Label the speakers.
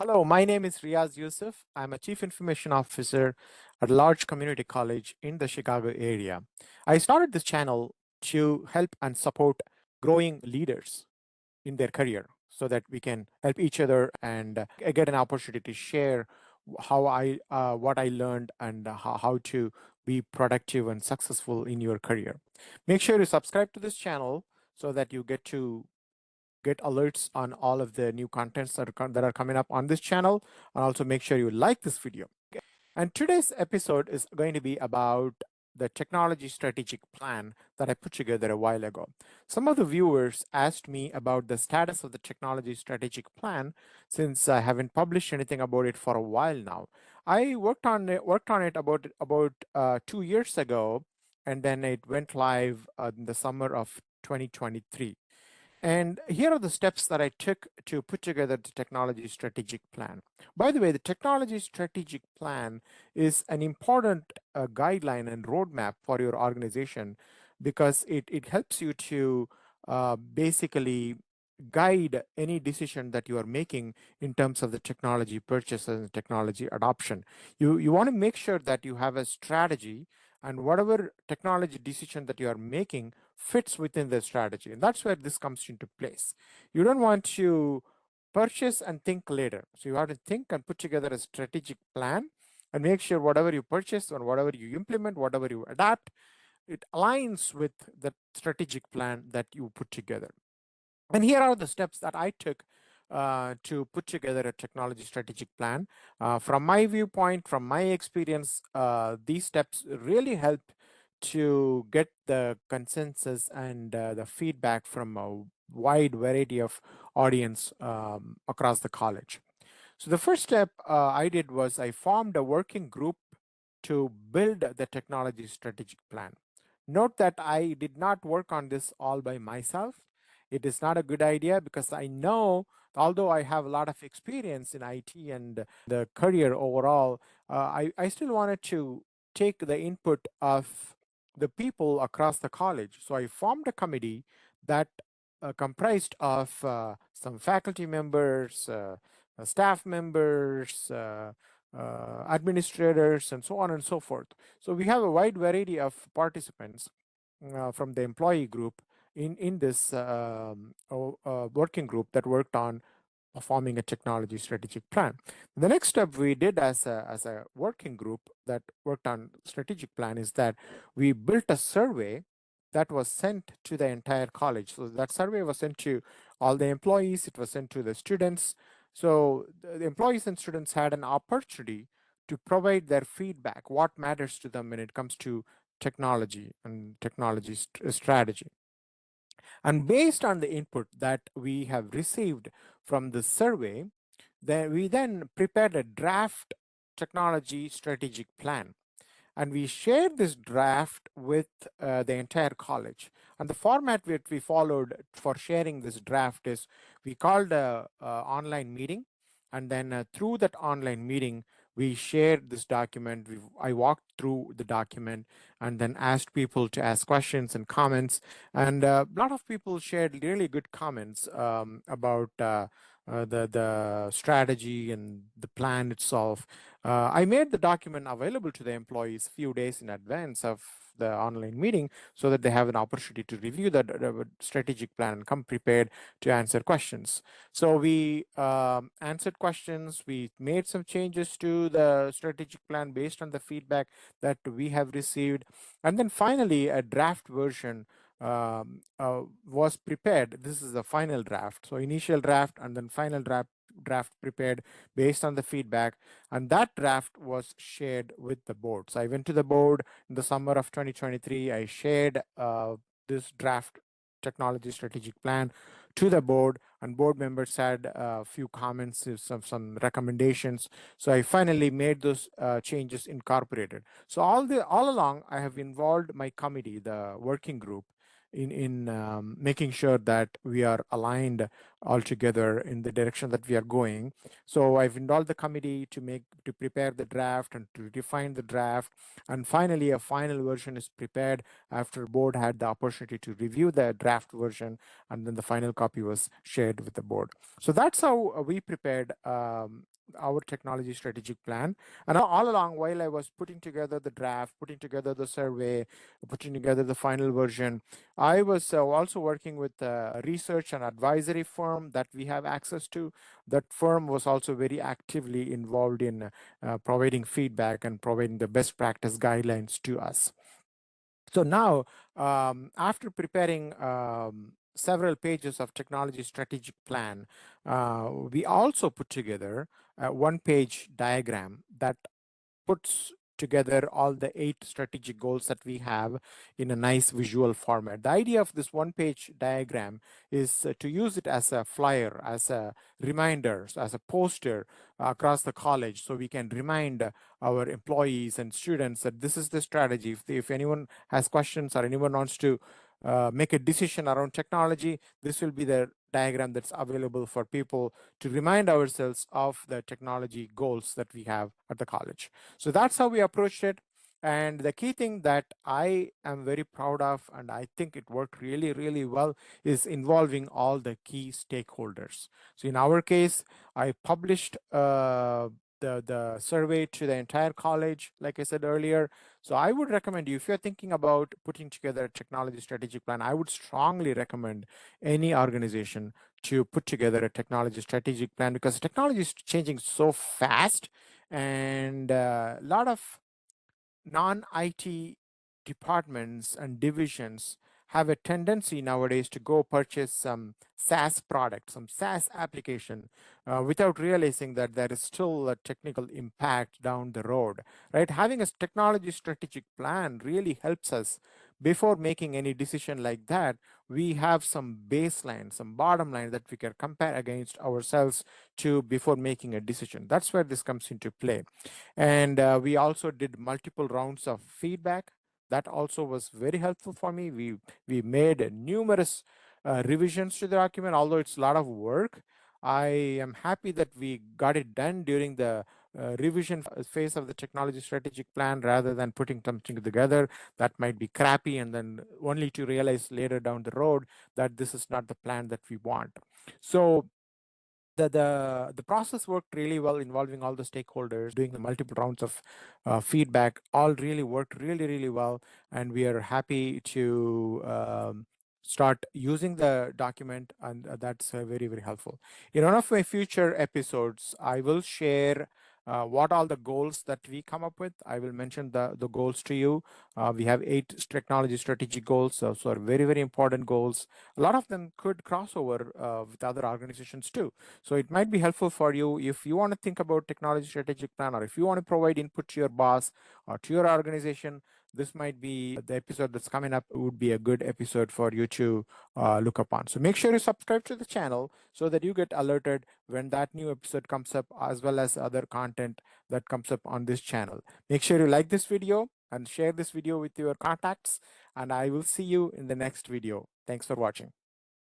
Speaker 1: Hello, my name is Riaz Yusuf. I'm a Chief Information Officer at a large community college in the Chicago area. I started this channel to help and support growing leaders in their career so that we can help each other and get an opportunity to share what I learned and how to be productive and successful in your career. Make sure you subscribe to this channel so that you get alerts on all of the new contents that are coming up on this channel, and also make sure you like this video. And today's episode is going to be about the technology strategic plan that I put together a while ago. Some of the viewers asked me about the status of the technology strategic plan since I haven't published anything about it for a while now. I worked on it about 2 years ago, and then it went live in the summer of 2023. And here are the steps that I took to put together the technology strategic plan. By the way, the technology strategic plan is an important guideline and roadmap for your organization because it helps you to basically guide any decision that you are making in terms of the technology purchase and technology adoption. You want to make sure that you have a strategy, and whatever technology decision that you are making fits within the strategy. And that's where this comes into place. You don't want to purchase and think later. So you have to think and put together a strategic plan and make sure whatever you purchase and whatever you implement, whatever you adapt, it aligns with the strategic plan that you put together. And here are the steps that I took to put together a technology strategic plan. From my viewpoint, from my experience, these steps really help to get the consensus and the feedback from a wide variety of audience across the college. So the first step I did was I formed a working group to build the technology strategic plan. Note that I did not work on this all by myself. It is not a good idea because I know, although I have a lot of experience in IT and the career overall, I still wanted to take the input of the people across the college. So I formed a committee that comprised of some faculty members, staff members, administrators, and so on and so forth. So we have a wide variety of participants from the employee group in this working group that worked on forming a technology strategic plan. The next step we did as a working group that worked on strategic plan is that we built a survey that was sent to the entire college. So that survey was sent to all the employees, it was sent to the students. So the employees and students had an opportunity to provide their feedback, what matters to them when it comes to technology and technology strategy. And based on the input that we have received from the survey, we then prepared a draft technology strategic plan. And we shared this draft with the entire college. And the format that we followed for sharing this draft is we called a online meeting. And then through that online meeting, we shared this document. I walked through the document and then asked people to ask questions and comments. And a lot of people shared really good comments about the strategy and the plan itself. I made the document available to the employees a few days in advance of the online meeting so that they have an opportunity to review the strategic plan and come prepared to answer questions. So we answered questions, we made some changes to the strategic plan based on the feedback that we have received. And then finally, a draft version was prepared. This is the final draft. So initial draft and then final draft prepared based on the feedback, and that draft was shared with the board. So I went to the board in the summer of 2023. I shared this draft technology strategic plan to the board, and board members had a few comments, some recommendations. So I finally made those changes incorporated. So all along, I have involved my committee, the working group, in making sure that we are aligned all together in the direction that we are going. So I've involved the committee to prepare the draft and to define the draft, and finally a final version is prepared after board had the opportunity to review the draft version, and then the final copy was shared with the board. So that's how we prepared our technology strategic plan. And all along, while I was putting together the draft, putting together the survey, putting together the final version, I was also working with a research and advisory firm that we have access to. That firm was also very actively involved in providing feedback and providing the best practice guidelines to us. So now, after preparing several pages of technology strategic plan, we also put together a one-page diagram that puts together all the 8 strategic goals that we have in a nice visual format. The idea of this one-page diagram is to use it as a flyer, as a reminder, as a poster across the college, so we can remind our employees and students that this is the strategy. If anyone has questions or anyone wants to make a decision around technology, this will be the diagram that's available for people to remind ourselves of the technology goals that we have at the college. So that's how we approached it. And the key thing that I am very proud of, and I think it worked really, really well, is involving all the key stakeholders. So in our case, I published the survey to the entire college, like I said earlier. So I would recommend you, if you're thinking about putting together a technology strategic plan, I would strongly recommend any organization to put together a technology strategic plan, because technology is changing so fast, and a lot of non-IT departments and divisions have a tendency nowadays to go purchase some SaaS product, some SaaS application, without realizing that there is still a technical impact down the road, right? Having a technology strategic plan really helps us before making any decision like that. We have some baseline, some bottom line that we can compare against ourselves to before making a decision. That's where this comes into play. And we also did multiple rounds of feedback. That also was very helpful for me. We made numerous revisions to the document, although it's a lot of work. I am happy that we got it done during the revision phase of the technology strategic plan, rather than putting something together that might be crappy and then only to realize later down the road that this is not the plan that we want. So the process worked really well, involving all the stakeholders, doing the multiple rounds of feedback, all really worked really well. And we are happy to start using the document, and that's very helpful. In one of my future episodes, I will share what all the goals that we come up with. I will mention the goals to you. We have 8 technology strategic goals, so are very important goals. A lot of them could cross over with other organizations too. So it might be helpful for you if you want to think about technology strategic plan, or if you want to provide input to your boss or to your organization. This might be the episode that's coming up, would be a good episode for you to look upon. So make sure you subscribe to the channel so that you get alerted when that new episode comes up, as well as other content that comes up on this channel. Make sure you like this video and share this video with your contacts, and I will see you in the next video. Thanks for watching.